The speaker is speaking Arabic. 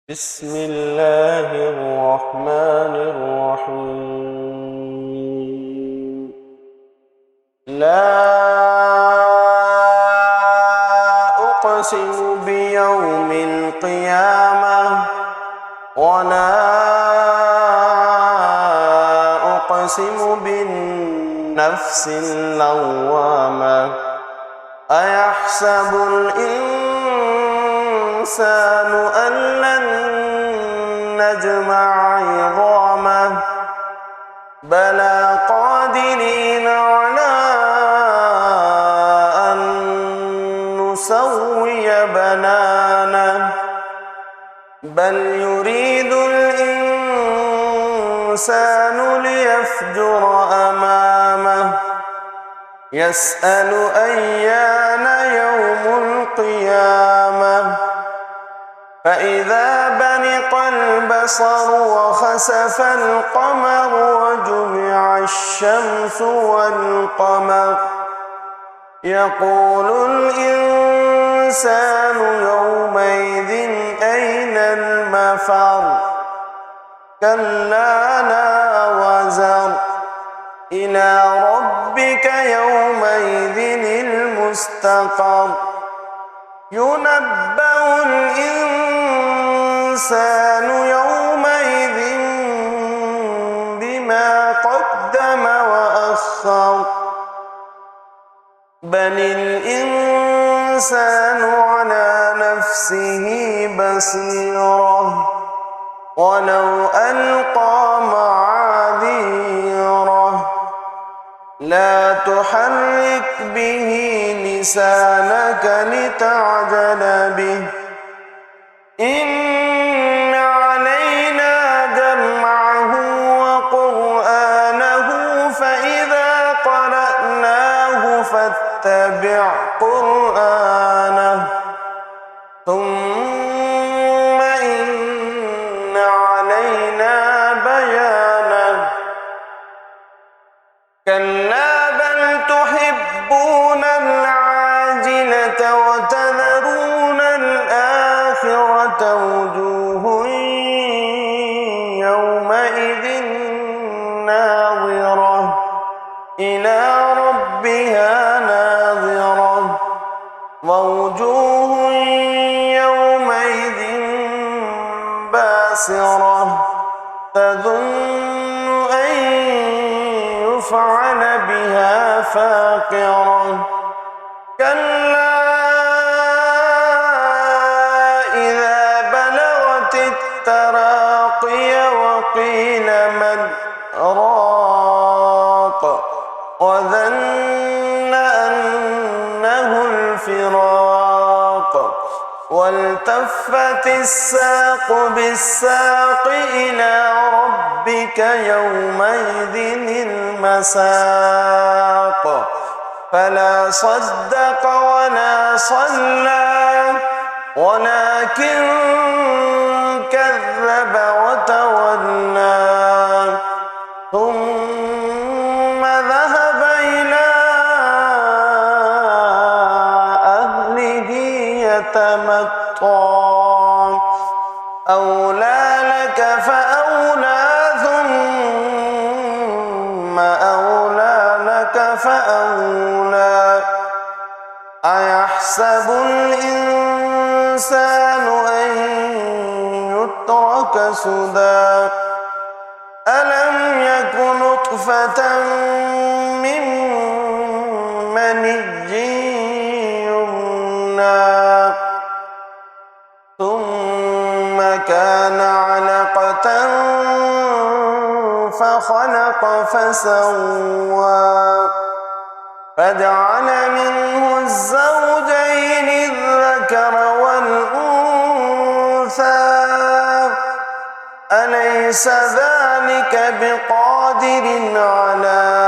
بسم الله الرحمن الرحيم. لا أقسم بيوم القيامة ولا أقسم بالنفس اللوامة أيحسب الإنسان أن لن نجمع عظامه بلى قادرين على أن نسوي بنانه بل يريد الإنسان ليفجر أمامه يسأل أيان يوم القيامة فإذا برق البصر وخسف القمر وجمع الشمس والقمر يقول الإنسان يومئذ أين المفر كلا لا وزر إلى ربك يومئذ المستقر ينبأ الإنسان يومئذ بما قدم وأخر بل الإنسان على نفسه بصيرة ولو ألقى معاذيره لا تحرك به لسانك لتعجل به إن علينا جمعه وقرآنه فإذا قرأناه فاتبع قرآنه ثم إن علينا بيانه كلا بل تحبون العاجلة وتذرون الآخرة وجوه يومئذ ناظرة إلى ربها ناظرة ووجوه يومئذ باسرة تظن أن يفعل بها فاقرة كلا إذا بلغت التراقي وقيل من راق وظن أنه الفراق والتفت الساق بالساق إلى ربك يومئذ المساق فلا صدق ولا صلى ولكن كذب وتولى ثم ذهب إلى أهله يتمطى أولى لك فأولى ثم أولى لك فأولى أيحسب الإنسان أن يترك سدى ألم يك نطفة من مني يمنى ثم كان علقة فخلق فسوى فجعل منه الزوجين الذكر والأنثى أليس ذلك بقادر على